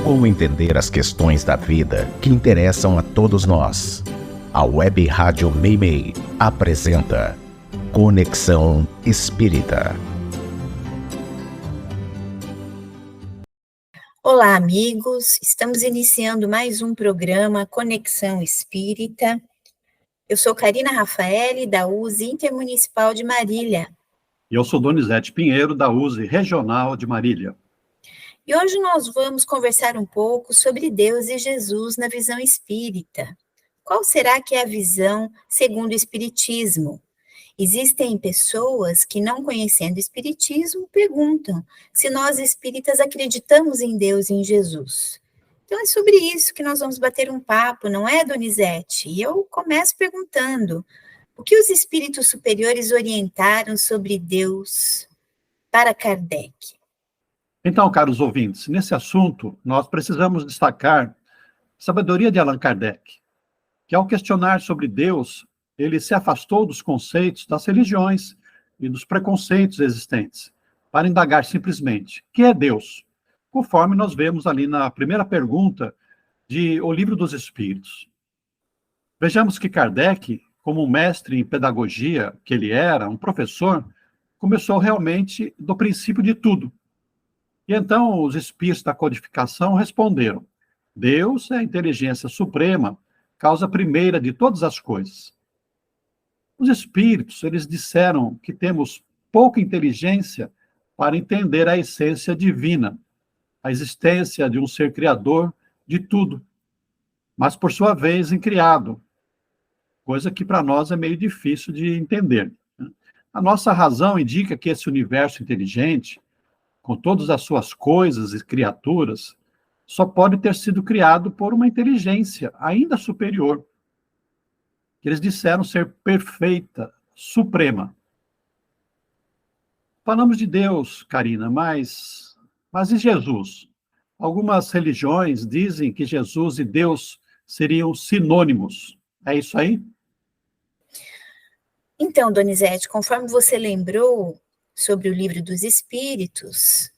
Como entender as questões da vida que interessam a todos nós? A Web Rádio Meimei apresenta Conexão Espírita. Olá, amigos. Estamos iniciando mais um programa Conexão Espírita. Eu sou Karina Rafaeli, da USE Intermunicipal de Marília. E eu sou Donizete Pinheiro, da USE Regional de Marília. E hoje nós vamos conversar um pouco sobre Deus e Jesus na visão espírita. Qual será que é a visão segundo o Espiritismo? Existem pessoas que, não conhecendo o Espiritismo, perguntam se nós espíritas acreditamos em Deus e em Jesus. Então é sobre isso que nós vamos bater um papo, não é, Donizete? E eu começo perguntando, o que os espíritos superiores orientaram sobre Deus para Kardec? Então, caros ouvintes, nesse assunto, nós precisamos destacar a sabedoria de Allan Kardec, que ao questionar sobre Deus, ele se afastou dos conceitos das religiões e dos preconceitos existentes, para indagar simplesmente, que é Deus? Conforme nós vemos ali na primeira pergunta de O Livro dos Espíritos. Vejamos que Kardec, como um mestre em pedagogia que ele era, um professor, começou realmente do princípio de tudo. E então os espíritos da codificação responderam: Deus é a inteligência suprema, causa primeira de todas as coisas. Os espíritos, eles disseram que temos pouca inteligência para entender a essência divina, a existência de um ser criador de tudo, mas por sua vez incriado, coisa que para nós é meio difícil de entender. A nossa razão indica que esse universo inteligente, com todas as suas coisas e criaturas, só pode ter sido criado por uma inteligência ainda superior, que eles disseram ser perfeita, suprema. Falamos de Deus, Karina, mas e Jesus? Algumas religiões dizem que Jesus e Deus seriam sinônimos. É isso aí? Então, Donizete, conforme você lembrou sobre o Livro dos Espíritos,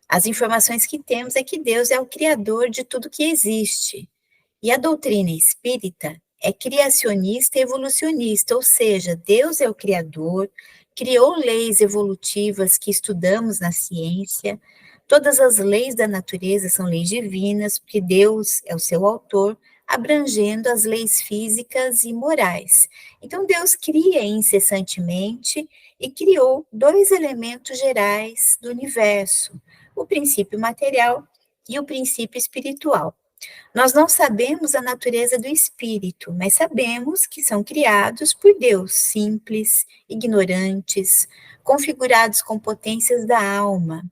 as informações que temos é que Deus é o criador de tudo que existe. E a doutrina espírita é criacionista e evolucionista, ou seja, Deus é o criador, criou leis evolutivas que estudamos na ciência, todas as leis da natureza são leis divinas, porque Deus é o seu autor, abrangendo as leis físicas e morais. Então, Deus cria incessantemente e criou dois elementos gerais do universo, o princípio material e o princípio espiritual. Nós não sabemos a natureza do espírito, mas sabemos que são criados por Deus, simples, ignorantes, configurados com potências da alma,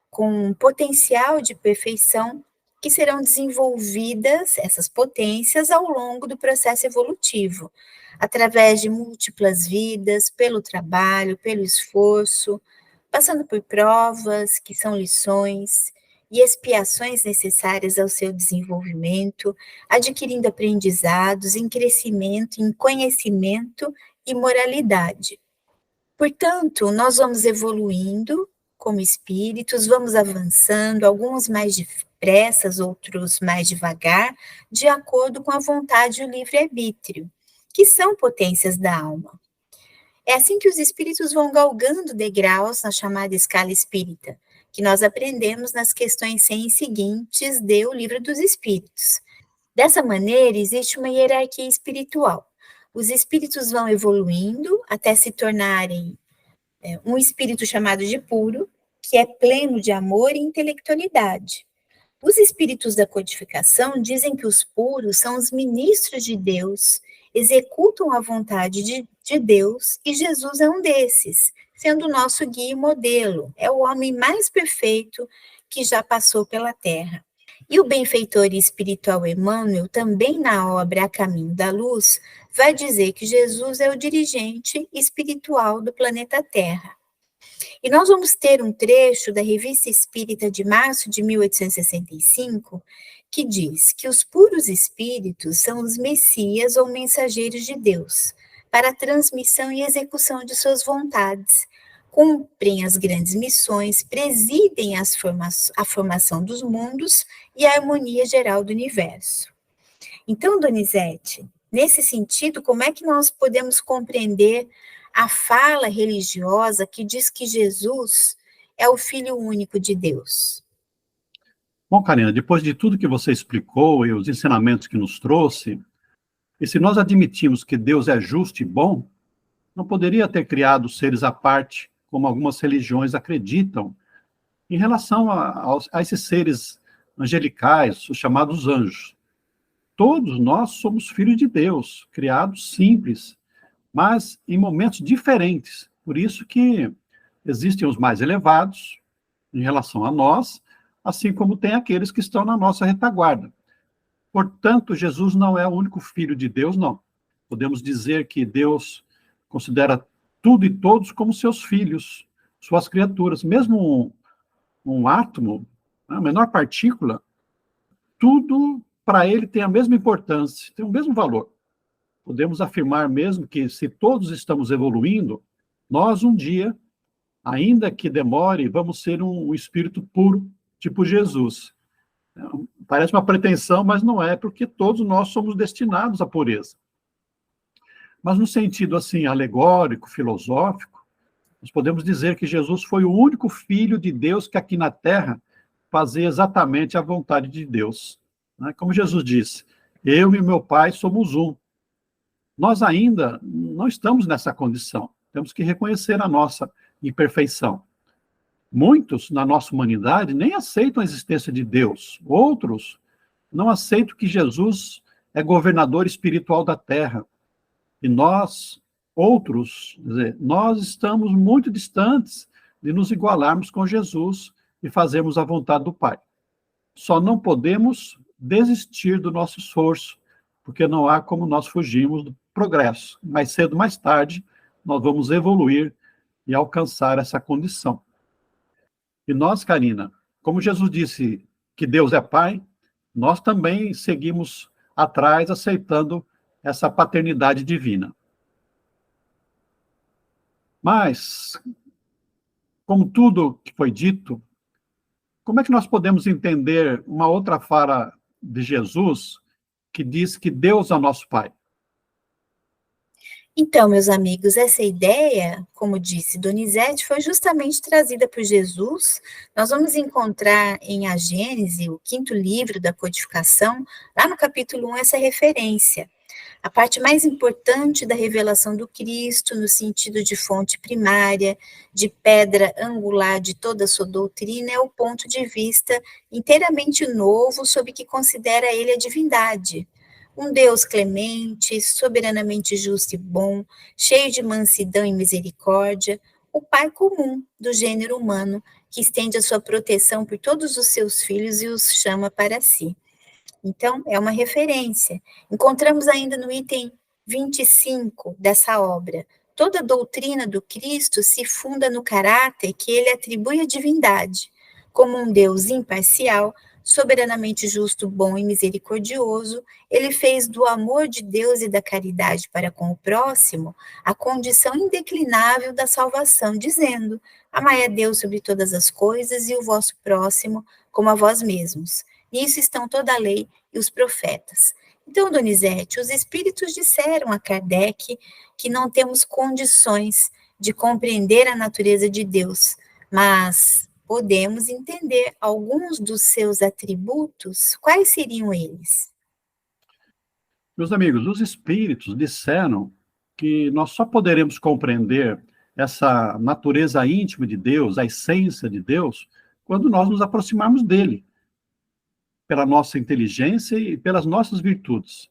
com potencial de perfeição, que serão desenvolvidas, essas potências, ao longo do processo evolutivo, através de múltiplas vidas, pelo trabalho, pelo esforço, passando por provas, que são lições, e expiações necessárias ao seu desenvolvimento, adquirindo aprendizados em crescimento, em conhecimento e moralidade. Portanto, nós vamos evoluindo como espíritos, vamos avançando, alguns mais depressa, outros mais devagar, de acordo com a vontade e o livre-arbítrio, que são potências da alma. É assim que os espíritos vão galgando degraus na chamada escala espírita, que nós aprendemos nas questões 100 e seguintes do Livro dos Espíritos. Dessa maneira, existe uma hierarquia espiritual. Os espíritos vão evoluindo até se tornarem um espírito chamado de puro, que é pleno de amor e intelectualidade. Os espíritos da codificação dizem que os puros são os ministros de Deus, executam a vontade de Deus, e Jesus é um desses, sendo o nosso guia e modelo, é o homem mais perfeito que já passou pela Terra. E o benfeitor espiritual Emmanuel, também na obra A Caminho da Luz, vai dizer que Jesus é o dirigente espiritual do planeta Terra. E nós vamos ter um trecho da Revista Espírita de março de 1865, que diz que os puros espíritos são os messias ou mensageiros de Deus, para a transmissão e execução de suas vontades, cumprem as grandes missões, presidem a formação dos mundos e a harmonia geral do universo. Então, Donizete, nesse sentido, como é que nós podemos compreender a fala religiosa que diz que Jesus é o Filho único de Deus? Bom, Karina, depois de tudo que você explicou e os ensinamentos que nos trouxe, e se nós admitimos que Deus é justo e bom, não poderia ter criado seres à parte, como algumas religiões acreditam, em relação a esses seres angelicais, os chamados anjos. Todos nós somos filhos de Deus, criados simples, mas em momentos diferentes. Por isso que existem os mais elevados em relação a nós, assim como tem aqueles que estão na nossa retaguarda. Portanto, Jesus não é o único filho de Deus, não. Podemos dizer que Deus considera tudo e todos como seus filhos, suas criaturas. Mesmo um átomo, a menor partícula, tudo para ele tem a mesma importância, tem o mesmo valor. Podemos afirmar mesmo que se todos estamos evoluindo, nós um dia, ainda que demore, vamos ser um espírito puro, tipo Jesus. Parece uma pretensão, mas não é, porque todos nós somos destinados à pureza. Mas no sentido assim alegórico, filosófico, nós podemos dizer que Jesus foi o único filho de Deus que aqui na Terra fazia exatamente a vontade de Deus. Como Jesus disse, eu e meu Pai somos um. Nós ainda não estamos nessa condição. Temos que reconhecer a nossa imperfeição. Muitos, na nossa humanidade, nem aceitam a existência de Deus. Outros não aceitam que Jesus é governador espiritual da Terra. E nós, outros, quer dizer, nós estamos muito distantes de nos igualarmos com Jesus e fazermos a vontade do Pai. Só não podemos desistir do nosso esforço, porque não há como nós fugirmos do progresso. Mais cedo, mais tarde, nós vamos evoluir e alcançar essa condição. E nós, Karina, como Jesus disse que Deus é Pai, nós também seguimos atrás, aceitando essa paternidade divina. Mas, como tudo que foi dito, como é que nós podemos entender uma outra fala de Jesus que diz que Deus é nosso Pai? Então, meus amigos, essa ideia, como disse Donizete, foi justamente trazida por Jesus. Nós vamos encontrar em A Gênese, o 5º livro da codificação, lá no capítulo 1, essa referência. A parte mais importante da revelação do Cristo, no sentido de fonte primária, de pedra angular de toda a sua doutrina, é o ponto de vista inteiramente novo sobre o que considera ele a divindade. Um Deus clemente, soberanamente justo e bom, cheio de mansidão e misericórdia, o Pai comum do gênero humano, que estende a sua proteção por todos os seus filhos e os chama para si. Então, é uma referência. Encontramos ainda no item 25 dessa obra. Toda a doutrina do Cristo se funda no caráter que ele atribui à divindade, como um Deus imparcial, soberanamente justo, bom e misericordioso. Ele fez do amor de Deus e da caridade para com o próximo a condição indeclinável da salvação, dizendo: amai a Deus sobre todas as coisas e o vosso próximo como a vós mesmos. Nisso estão toda a lei e os profetas. Então, Donizete, os espíritos disseram a Kardec que não temos condições de compreender a natureza de Deus, mas podemos entender alguns dos seus atributos. Quais seriam eles? Meus amigos, os espíritos disseram que nós só poderemos compreender essa natureza íntima de Deus, a essência de Deus, quando nós nos aproximarmos dele, pela nossa inteligência e pelas nossas virtudes.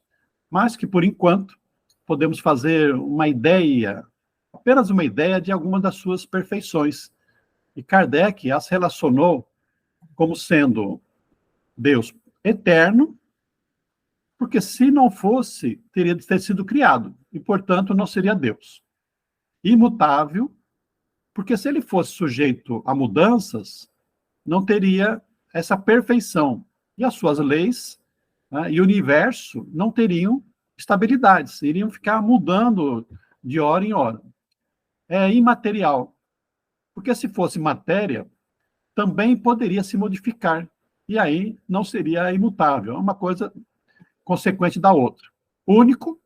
Mas que, por enquanto, podemos fazer uma ideia, apenas uma ideia de algumas das suas perfeições. E Kardec as relacionou como sendo Deus eterno, porque se não fosse, teria de ter sido criado, e, portanto, não seria Deus. Imutável, porque se ele fosse sujeito a mudanças, não teria essa perfeição. E as suas leis, né, e o universo não teriam estabilidades, iriam ficar mudando de hora em hora. É imaterial. Porque se fosse matéria, também poderia se modificar, e aí não seria imutável, é uma coisa consequente da outra. Único,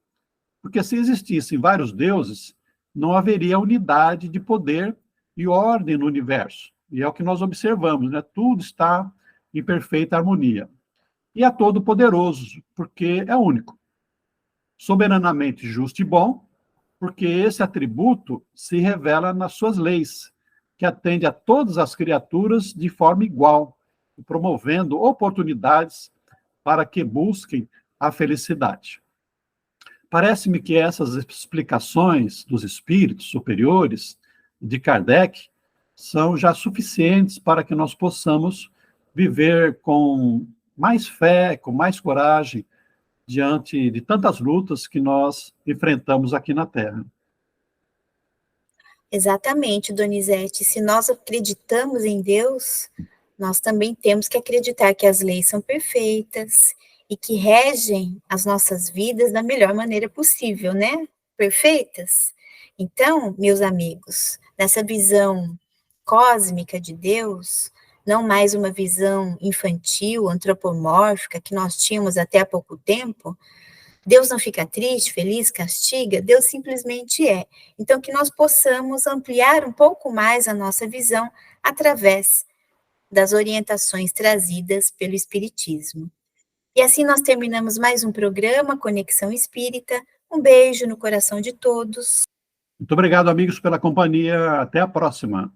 porque se existissem vários deuses, não haveria unidade de poder e ordem no universo. E é o que nós observamos, né? Tudo está em perfeita harmonia. E é todo-poderoso, porque é único. Soberanamente justo e bom, porque esse atributo se revela nas suas leis, que atende a todas as criaturas de forma igual, promovendo oportunidades para que busquem a felicidade. Parece-me que essas explicações dos espíritos superiores de Kardec são já suficientes para que nós possamos viver com mais fé, com mais coragem, diante de tantas lutas que nós enfrentamos aqui na Terra. Exatamente, Donizete. Se nós acreditamos em Deus, nós também temos que acreditar que as leis são perfeitas e que regem as nossas vidas da melhor maneira possível, né? Perfeitas. Então, meus amigos, nessa visão cósmica de Deus, não mais uma visão infantil, antropomórfica que nós tínhamos até há pouco tempo, Deus não fica triste, feliz, castiga, Deus simplesmente é. Então, que nós possamos ampliar um pouco mais a nossa visão através das orientações trazidas pelo Espiritismo. E assim nós terminamos mais um programa, Conexão Espírita. Um beijo no coração de todos. Muito obrigado, amigos, pela companhia. Até a próxima.